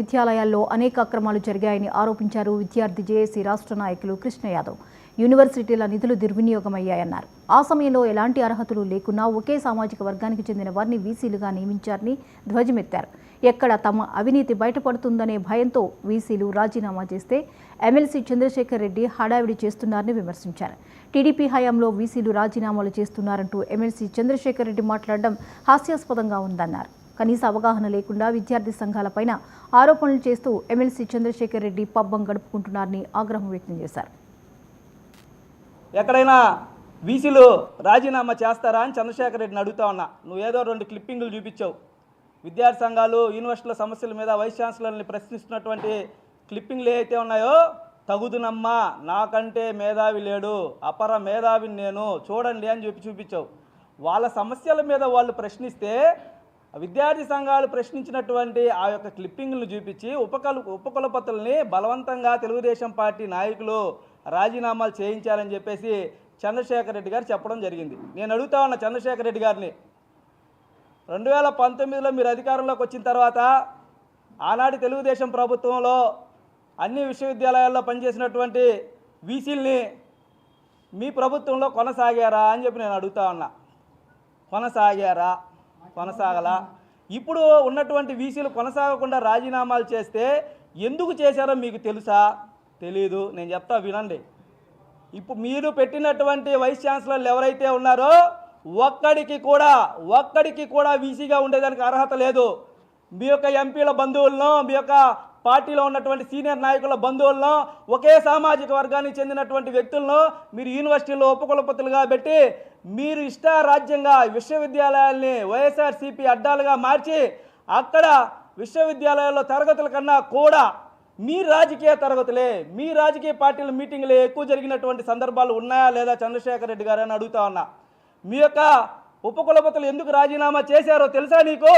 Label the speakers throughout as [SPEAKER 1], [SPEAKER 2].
[SPEAKER 1] విద్యాలయాల్లో అనేక అక్రమాలు జరిగాయని ఆరోపించారు విద్యార్థి జేఏసీ రాష్ట్ర నాయకులు కృష్ణ యాదవ్. యూనివర్సిటీల నిధులు దుర్వినియోగమయ్యాయన్నారు. ఆ సమయంలో ఎలాంటి అర్హతలు లేకున్నా ఒకే సామాజిక వర్గానికి చెందిన వారిని వీసీలుగా నియమించారని ధ్వజమెత్తారు. ఎక్కడ తమ అవినీతి బయటపడుతుందనే భయంతో వీసీలు రాజీనామా చేస్తే ఎమ్మెల్సీ చంద్రశేఖర్ రెడ్డి హడావిడి చేస్తున్నారని విమర్శించారు. టీడీపీ హయాంలో వీసీలు రాజీనామాలు చేస్తున్నారంటూ ఎమ్మెల్సీ చంద్రశేఖర్ రెడ్డి మాట్లాడడం హాస్యాస్పదంగా ఉందన్నారు. కనీస అవగాహన లేకుండా విద్యార్థి సంఘాలపైన ఆరోపణలు చేస్తూ ఎమ్మెల్సీ చంద్రశేఖర్ రెడ్డి పబ్బం గడుపుకుంటున్నారని ఆగ్రహం వ్యక్తం చేశారు.
[SPEAKER 2] ఎక్కడైనా వీసీలు రాజీనామా చేస్తారా అని చంద్రశేఖర్ రెడ్డిని అడుగుతా ఉన్నా. నువ్వు ఏదో 2 క్లిప్పింగులు చూపించావు. విద్యార్థి సంఘాలు యూనివర్సిటీల సమస్యల మీద వైస్ ఛాన్సలర్ని ప్రశ్నిస్తున్నటువంటి క్లిప్పింగ్లు ఏవైతే ఉన్నాయో, తగుదునమ్మా, నాకంటే మేధావి లేడు, అపర మేధావిని నేను, చూడండి అని చూపించావు. వాళ్ళ సమస్యల మీద వాళ్ళు ప్రశ్నిస్తే విద్యార్థి సంఘాలు ప్రశ్నించినటువంటి ఆ యొక్క క్లిప్పింగ్లను చూపించి ఉపకులపతుల్ని బలవంతంగా తెలుగుదేశం పార్టీ నాయకులు రాజీనామాలు చేయించాలని చెప్పేసి చంద్రశేఖర్ రెడ్డి గారు చెప్పడం జరిగింది. నేను అడుగుతా ఉన్న చంద్రశేఖర్ రెడ్డి గారిని, 2019లో మీరు అధికారంలోకి వచ్చిన తర్వాత ఆనాటి తెలుగుదేశం ప్రభుత్వంలో అన్ని విశ్వవిద్యాలయాల్లో పనిచేసినటువంటి వీసీల్ని మీ ప్రభుత్వంలో కొనసాగారా అని చెప్పి నేను అడుగుతా ఉన్నా. కొనసాగారా? కొనసాగలా. ఇప్పుడు ఉన్నటువంటి వీసీలు కొనసాగకుండా రాజీనామాలు చేస్తే ఎందుకు చేశారో మీకు తెలుసా? తెలీదు. నేను చెప్తా, వినండి. ఇప్పుడు మీరు పెట్టినటువంటి వైస్ ఛాన్సలర్లు ఎవరైతే ఉన్నారో ఒక్కడికి కూడా వీసీగా ఉండేదానికి అర్హత లేదు. మీ యొక్క ఎంపీల బంధువులను, మీ యొక్క పార్టీలో ఉన్నటువంటి సీనియర్ నాయకుల బంధువులను, ఒకే సామాజిక వర్గానికి చెందినటువంటి వ్యక్తులను మీరు యూనివర్సిటీలో ఉపకులపతులుగా పెట్టి మీరు ఇష్టారాజ్యంగా విశ్వవిద్యాలయాల్ని వైఎస్ఆర్సీపీ అడ్డాలుగా మార్చి అక్కడ విశ్వవిద్యాలయాల్లో తరగతుల కన్నా కూడా మీ రాజకీయ తరగతులే, మీ రాజకీయ పార్టీల మీటింగ్లే ఎక్కువ జరిగినటువంటి సందర్భాలు ఉన్నాయా లేదా చంద్రశేఖర్ రెడ్డి గారు అని అడుగుతా ఉన్నా. మీ యొక్క ఉపకులపతులు ఎందుకు రాజీనామా చేశారో తెలుసా నీకు?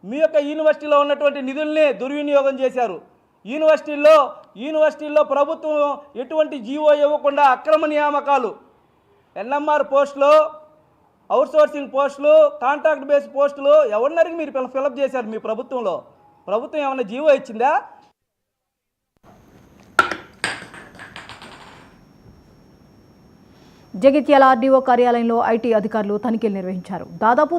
[SPEAKER 2] మీ యొక్క యూనివర్సిటీలో ఉన్నటువంటి నిధుల్ని దుర్వినియోగం చేశారు. యూనివర్సిటీల్లో ప్రభుత్వం ఎటువంటి జీవో ఇవ్వకుండా అక్రమ నియామకాలు, ఎన్ఎంఆర్ పోస్టులు, అవుట్సోర్సింగ్ పోస్టులు, కాంట్రాక్ట్ బేస్ పోస్టులు ఎవరినరికి మీరు ఫిలప్ చేశారు మీ ప్రభుత్వంలో? ప్రభుత్వం ఏమైనా జీవో ఇచ్చిందా?
[SPEAKER 1] జగిత్యాల ఆర్డీఓ కార్యాలయంలో ఐటీ అధికారులు తనిఖీలు నిర్వహించారు. దాదాపు